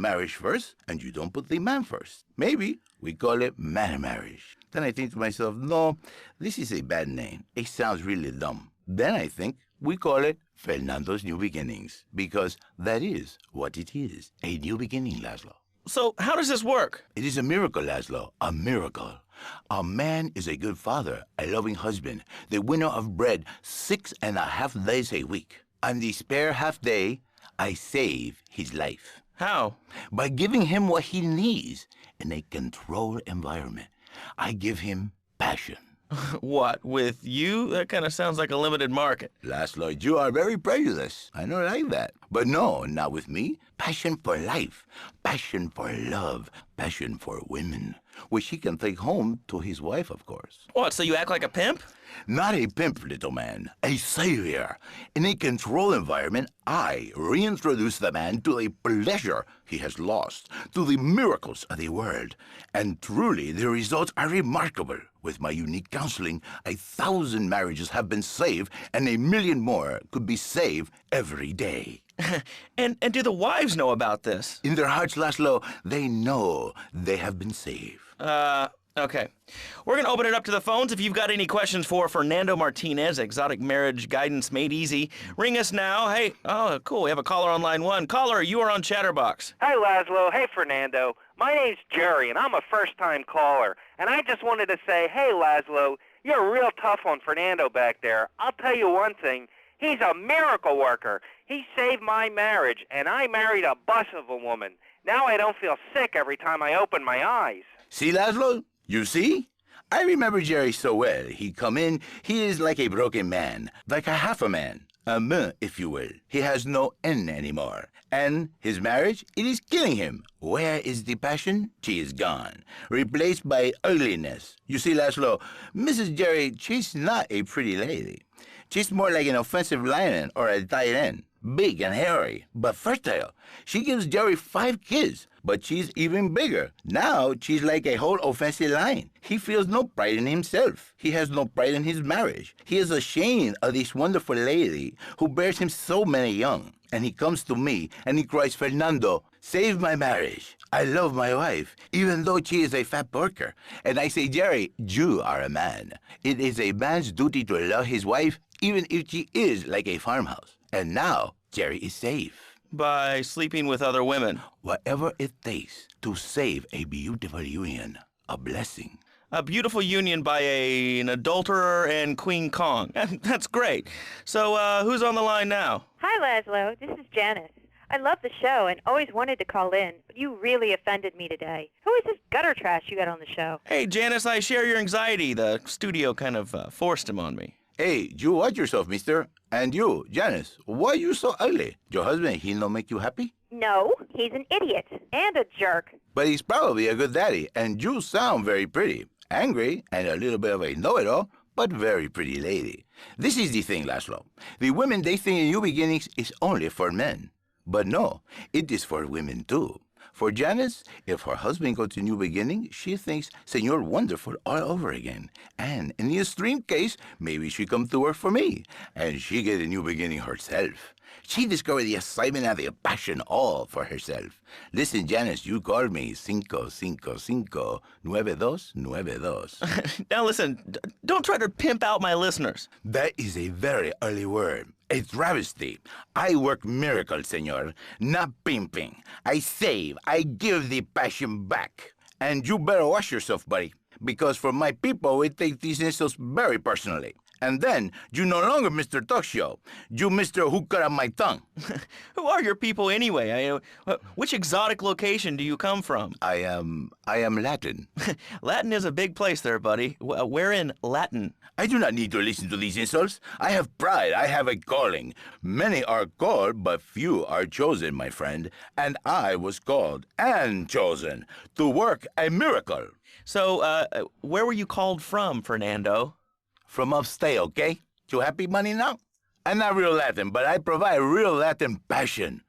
marriage first, and you don't put the man first. Maybe we call it man marriage. Then I think to myself, no, this is a bad name. It sounds really dumb. Then I think we call it Fernando's New Beginnings, because that is what it is, a new beginning, Laszlo. So how does this work? It is a miracle, Laszlo, a miracle. A man is a good father, a loving husband, the winner of bread 6.5 days a week. On the spare half day, I save his life. How? By giving him what he needs in a controlled environment. I give him passion. What, with you? That kind of sounds like a limited market. Laszlo, you are very prejudiced. I don't like that. But no, not with me. Passion for life, passion for love, passion for women, which he can take home to his wife, of course. What, so you act like a pimp? Not a pimp, little man, a savior. In a controlled environment, I reintroduce the man to the pleasure he has lost, to the miracles of the world. And truly, the results are remarkable. With my unique counseling, 1,000 marriages have been saved, and 1,000,000 more could be saved every day. And do the wives know about this? In their hearts, Laszlo, they know they have been saved. Okay. We're going to open it up to the phones. If you've got any questions for Fernando Martinez, Exotic Marriage Guidance Made Easy, ring us now. Hey, oh, cool. We have a caller on line 1. Caller, you are on Chatterbox. Hi, Laszlo. Hey, Fernando. My name's Jerry, and I'm a first-time caller. And I just wanted to say, hey, Laszlo, you're real tough on Fernando back there. I'll tell you one thing. He's a miracle worker. He saved my marriage, and I married a bus of a woman. Now I don't feel sick every time I open my eyes. See, Laszlo? You see? I remember Jerry so well. He come in, he is like a broken man, like a half a man, a me, if you will. He has no N anymore. And his marriage, it is killing him. Where is the passion? She is gone, replaced by ugliness. You see, Laszlo, Mrs. Jerry, she's not a pretty lady. She's more like an offensive lion or a tight end, big and hairy, but fertile. She gives Jerry 5 kids, but she's even bigger. Now she's like a whole offensive lion. He feels no pride in himself. He has no pride in his marriage. He is ashamed of this wonderful lady who bears him so many young. And he comes to me and he cries, Fernando, save my marriage. I love my wife, even though she is a fat porker. And I say, Jerry, you are a man. It is a man's duty to love his wife, even if she is like a farmhouse. And now, Jerry is safe. By sleeping with other women. Whatever it takes to save a beautiful union, a blessing. A beautiful union by an adulterer and Queen Kong. That's great. So, who's on the line now? Hi, Laszlo. This is Janice. I love the show and always wanted to call in, but you really offended me today. Who is this gutter trash you got on the show? Hey, Janice, I share your anxiety. The studio kind of forced him on me. Hey, you watch yourself, mister. And you, Janice, why you so ugly? Your husband, he no make you happy? No, he's an idiot and a jerk. But he's probably a good daddy, and you sound very pretty. Angry and a little bit of a know-it-all, but very pretty lady. This is the thing, Laszlo. The women, they think New Beginnings is only for men. But no, it is for women too. For Janice, if her husband goes to New Beginning, she thinks Señor Wonderful all over again. And in the extreme case, maybe she come to work for me, and she get a new beginning herself. She discovered the excitement and the passion all for herself. Listen, Janice, you called me 555-9292. Now listen, don't try to pimp out my listeners. That is a very early word. A travesty. I work miracles, senor, not pimping. I save, I give the passion back. And you better watch yourself, buddy, because for my people, we take these insults very personally. And then, you no longer Mr. Talk Show. You Mr. Who Cut Out My Tongue. Who are your people anyway? Which exotic location do you come from? I am Latin. Latin is a big place there, buddy. Where in Latin? I do not need to listen to these insults. I have pride. I have a calling. Many are called, but few are chosen, my friend. And I was called and chosen to work a miracle. So, where were you called from, Fernando? From upstate, okay? You happy, money, now? I'm not real Latin, but I provide real Latin passion.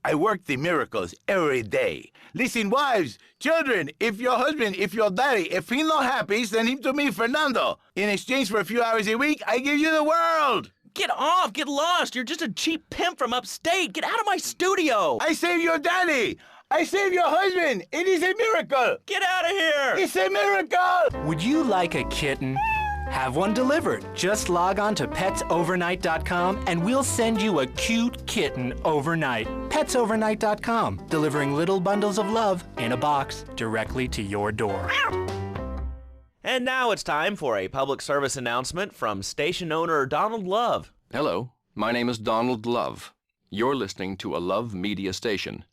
I work the miracles every day. Listen, wives, children, if your husband, if your daddy, if he's not happy, send him to me, Fernando. In exchange for a few hours a week, I give you the world. Get off, get lost. You're just a cheap pimp from upstate. Get out of my studio. I save your daddy. I saved your husband! It is a miracle! Get out of here! It's a miracle! Would you like a kitten? Have one delivered. Just log on to petsovernight.com and we'll send you a cute kitten overnight. Petsovernight.com, delivering little bundles of love in a box directly to your door. And now it's time for a public service announcement from station owner Donald Love. Hello, my name is Donald Love. You're listening to a Love Media station.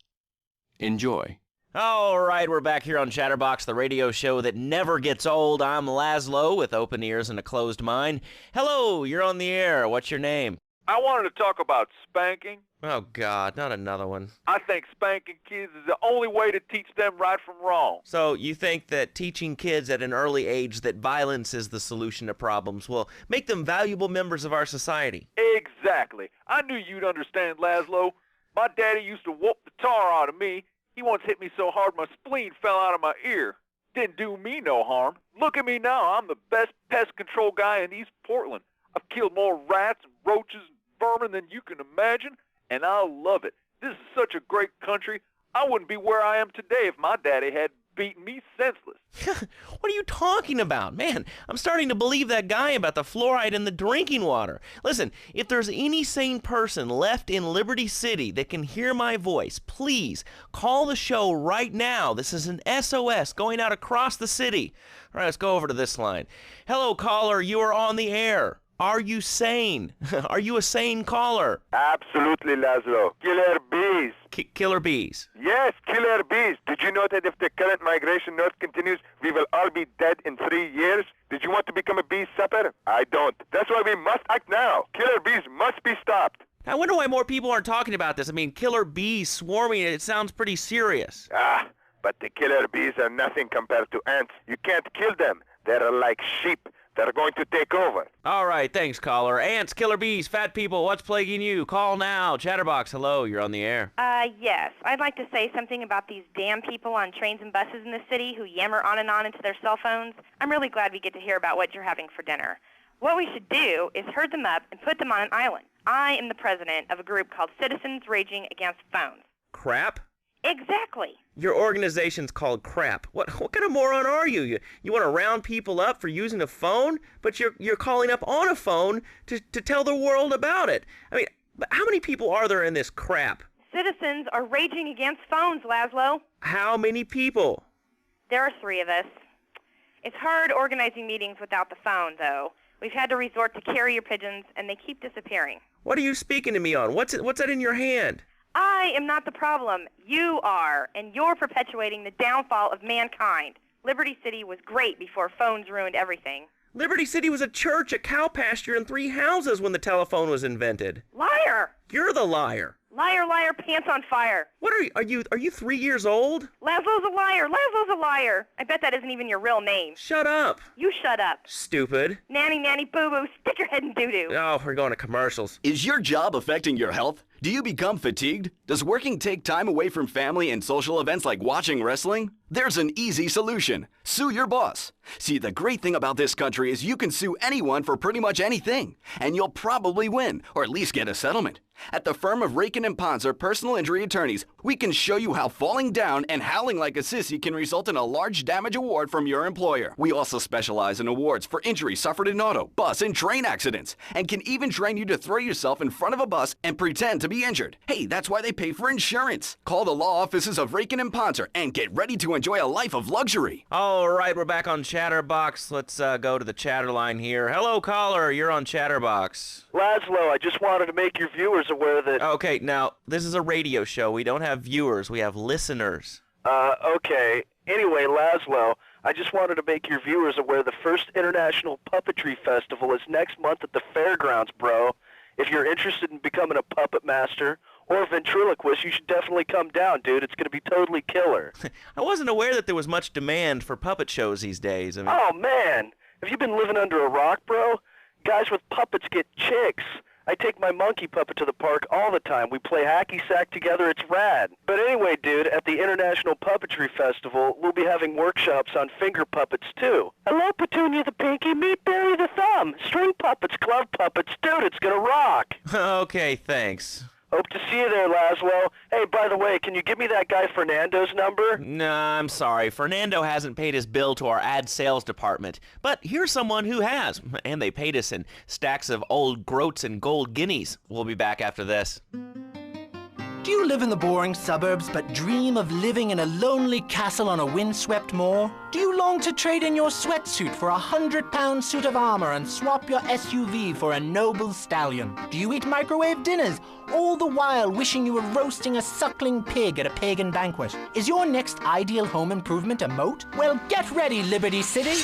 Enjoy. All right, we're back here on Chatterbox, the radio show that never gets old. I'm Laszlo with open ears and a closed mind. Hello, you're on the air. What's your name? I wanted to talk about spanking. Oh, God, not another one. I think spanking kids is the only way to teach them right from wrong. So you think that teaching kids at an early age that violence is the solution to problems will make them valuable members of our society? Exactly. I knew you'd understand, Laszlo. My daddy used to whoop the tar out of me. He once hit me so hard my spleen fell out of my ear. Didn't do me no harm. Look at me now. I'm the best pest control guy in East Portland. I've killed more rats and roaches and vermin than you can imagine, and I love it. This is such a great country. I wouldn't be where I am today if my daddy had beaten me senseless. What are you talking about? Man, I'm starting to believe that guy about the fluoride in the drinking water. Listen, if there's any sane person left in Liberty City that can hear my voice, please call the show right now. This is an SOS going out across the city. All right, let's go over to this line. Hello, caller. You are on the air. Are you sane? Are you a sane caller? Absolutely, Laszlo. Killer bees. Killer bees. Yes, killer bees. Did you know that if the current migration north continues, we will all be dead in 3 years? Did you want to become a bee supper? I don't. That's why we must act now. Killer bees must be stopped. I wonder why more people aren't talking about this. I mean, killer bees swarming, it sounds pretty serious. But the killer bees are nothing compared to ants. You can't kill them. They're like sheep. They're going to take over. All right, thanks, caller. Ants, killer bees, fat people, what's plaguing you? Call now. Chatterbox, hello, you're on the air. Yes. I'd like to say something about these damn people on trains and buses in the city who yammer on and on into their cell phones. I'm really glad we get to hear about what you're having for dinner. What we should do is herd them up and put them on an island. I am the president of a group called Citizens Raging Against Phones. Crap? Exactly. Your organization's called crap. What kind of moron are you? You want to round people up for using a phone, but you're calling up on a phone to tell the world about it. I mean, how many people are there in this crap? Citizens are raging against phones, Laszlo. How many people? There are 3 of us. It's hard organizing meetings without the phone, though. We've had to resort to carrier pigeons, and they keep disappearing. What are you speaking to me on? What's that in your hand? I am not the problem. You are, and you're perpetuating the downfall of mankind. Liberty City was great before phones ruined everything. Liberty City was a church, a cow pasture, and 3 houses when the telephone was invented. Liar! You're the liar. Liar, liar, pants on fire. What are you 3 years old? Laszlo's a liar. Laszlo's a liar. I bet that isn't even your real name. Shut up. You shut up. Stupid. Nanny, nanny, boo-boo, stick your head in doo-doo. Oh, we're going to commercials. Is your job affecting your health? Do you become fatigued? Does working take time away from family and social events like watching wrestling? There's an easy solution. Sue your boss. See, the great thing about this country is you can sue anyone for pretty much anything, and you'll probably win, or at least get a settlement. At the firm of Rakin & Ponzer Personal Injury Attorneys, we can show you how falling down and howling like a sissy can result in a large damage award from your employer. We also specialize in awards for injuries suffered in auto, bus, and train accidents, and can even train you to throw yourself in front of a bus and pretend to be injured. Hey, that's why they pay for insurance. Call the law offices of Rakin & Ponzer and get ready to enjoy a life of luxury. All right, we're back on Chatterbox. Let's go to the chatter line here. Hello, caller. You're on Chatterbox. Laszlo, I just wanted to make your viewers aware that... Okay, now, this is a radio show. We don't have viewers. We have listeners. Okay. Anyway, Laszlo, I just wanted to make your viewers aware the first International Puppetry Festival is next month at the fairgrounds, bro. If you're interested in becoming a puppet master or a ventriloquist, you should definitely come down, dude. It's going to be totally killer. I wasn't aware that there was much demand for puppet shows these days. I mean... Oh, man. Have you been living under a rock, bro? Guys with puppets get chicks. I take my monkey puppet to the park all the time. We play hacky sack together. It's rad. But anyway, dude, at the International Puppetry Festival, we'll be having workshops on finger puppets, too. Hello, Petunia the Pinky. Meet Barry the Thumb. String puppets, glove puppets. Dude, it's gonna rock. Okay, thanks. Hope to see you there, Laszlo. Hey, by the way, can you give me that guy Fernando's number? Nah, I'm sorry. Fernando hasn't paid his bill to our ad sales department. But here's someone who has, and they paid us in stacks of old groats and gold guineas. We'll be back after this. Do you live in the boring suburbs but dream of living in a lonely castle on a windswept moor? Do you long to trade in your sweatsuit for a 100-pound suit of armor and swap your SUV for a noble stallion? Do you eat microwave dinners, all the while wishing you were roasting a suckling pig at a pagan banquet? Is your next ideal home improvement a moat? Well, get ready, Liberty City!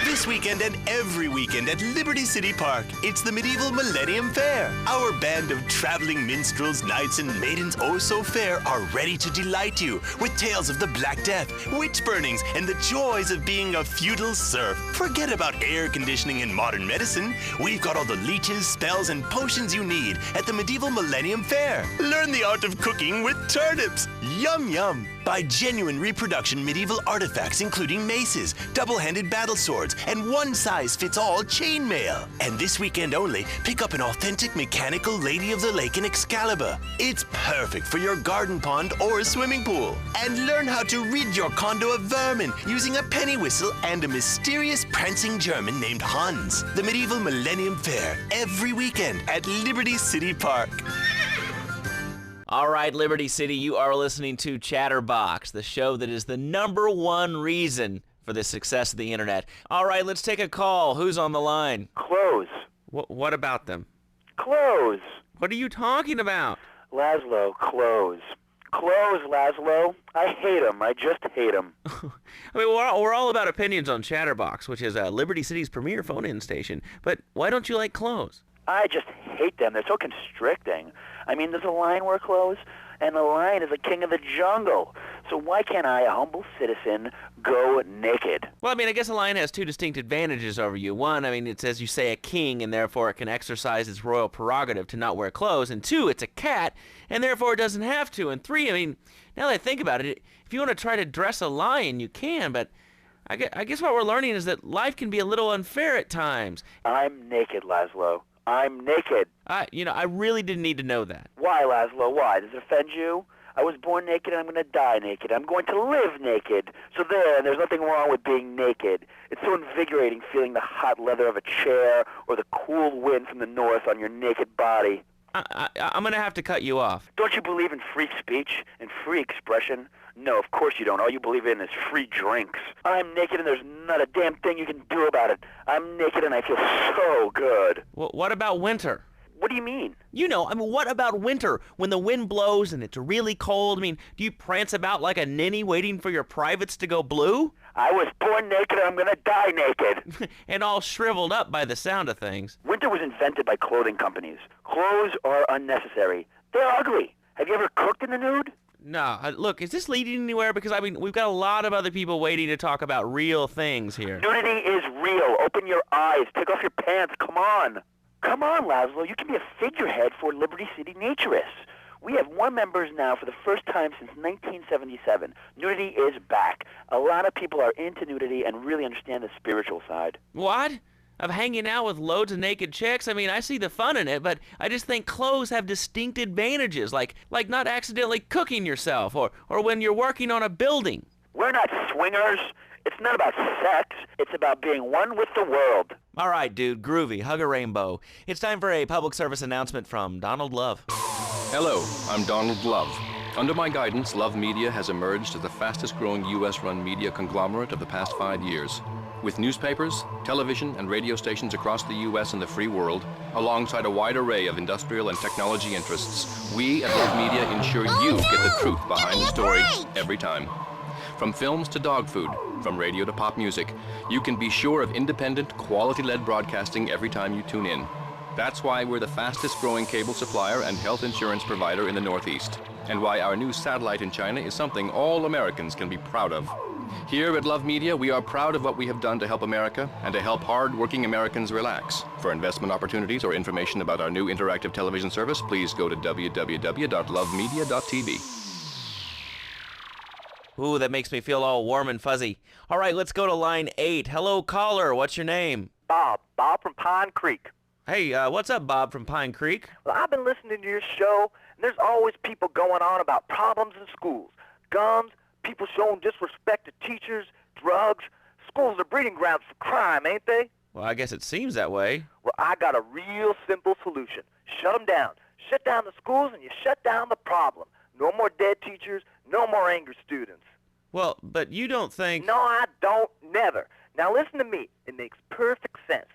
This weekend and every weekend at Liberty City Park, it's the Medieval Millennium Fair. Our band of traveling minstrels, knights, and maidens oh so fair are ready to delight you with tales of the Black Death, witch burnings, and the joys of being a feudal serf. Forget about air conditioning and modern medicine. We've got all the leeches, spells, and potions you need at the Medieval Millennium Fair. Learn the art of cooking with turnips. Yum, yum. Buy genuine reproduction medieval artifacts including maces, double-handed battle swords, and one-size-fits-all chainmail. And this weekend only, pick up an authentic mechanical Lady of the Lake in Excalibur. It's perfect for your garden pond or swimming pool. And learn how to rid your condo of vermin using a penny whistle and a mysterious prancing German named Hans. The Medieval Millennium Fair, every weekend at Liberty City Park. All right, Liberty City, you are listening to Chatterbox, the show that is the #1 reason for the success of the internet. All right, let's take a call. Who's on the line? Clothes. What about them? Clothes. What are you talking about? Laszlo, clothes. Clothes, Laszlo. I hate them. I just hate them. I mean, we're all about opinions on Chatterbox, which is Liberty City's premier phone-in station. But why don't you like clothes? I just hate them. They're so constricting. I mean, does a lion wear clothes? And the lion is a king of the jungle. So why can't I, a humble citizen, go naked? Well, I mean, I guess a lion has two distinct advantages over you. One, I mean, it's, as you say, a king, and therefore it can exercise its royal prerogative to not wear clothes. And two, it's a cat, and therefore it doesn't have to. And three, I mean, now that I think about it, if you want to try to dress a lion, you can, but I guess what we're learning is that life can be a little unfair at times. I'm naked, Laszlo. I'm naked. I really didn't need to know that. Why, Laszlo? Why? Does it offend you? I was born naked and I'm going to die naked. I'm going to live naked. So there's nothing wrong with being naked. It's so invigorating feeling the hot leather of a chair or the cool wind from the north on your naked body. I'm going to have to cut you off. Don't you believe in free speech and free expression? No, of course you don't. All you believe in is free drinks. I'm naked and there's not a damn thing you can do about it. I'm naked and I feel so good. Well, what about winter? What do you mean? What about winter when the wind blows and it's really cold? I mean, do you prance about like a ninny waiting for your privates to go blue? I was born naked and I'm going to die naked. And all shriveled up by the sound of things. Winter was invented by clothing companies. Clothes are unnecessary. They're ugly. Have you ever cooked in the nude? No, look, is this leading anywhere? Because, I mean, we've got a lot of other people waiting to talk about real things here. Nudity is real. Open your eyes. Take off your pants. Come on. Come on, Laszlo. You can be a figurehead for Liberty City Naturists. We have more members now for the first time since 1977. Nudity is back. A lot of people are into nudity and really understand the spiritual side. What? Of hanging out with loads of naked chicks? I mean, I see the fun in it, but I just think clothes have distinct advantages, like not accidentally cooking yourself or when you're working on a building. We're not swingers. It's not about sex. It's about being one with the world. All right, dude, groovy. Hug a rainbow. It's time for a public service announcement from Donald Love. Hello, I'm Donald Love. Under my guidance, Love Media has emerged as the fastest-growing U.S.-run media conglomerate of the past 5 years. With newspapers, television, and radio stations across the U.S. and the free world, alongside a wide array of industrial and technology interests, we at Love Media ensure you get the truth behind the story every time. From films to dog food, from radio to pop music, you can be sure of independent, quality-led broadcasting every time you tune in. That's why we're the fastest-growing cable supplier and health insurance provider in the Northeast, and why our new satellite in China is something all Americans can be proud of. Here at Love Media, we are proud of what we have done to help America and to help hard-working Americans relax. For investment opportunities or information about our new interactive television service, please go to www.lovemedia.tv. Ooh, that makes me feel all warm and fuzzy. All right, let's go to line 8. Hello, caller. What's your name? Bob from Pine Creek. Hey, what's up, Bob from Pine Creek? Well, I've been listening to your show, And there's always people going on about problems in schools. Guns, people showing disrespect to teachers, drugs. Schools are breeding grounds for crime, ain't they? Well, I guess it seems that way. Well, I got a real simple solution. Shut them down. Shut down the schools and you shut down the problem. No more dead teachers, no more angry students. Well, but you don't think... No, I don't, never. Now listen to me. It makes perfect sense.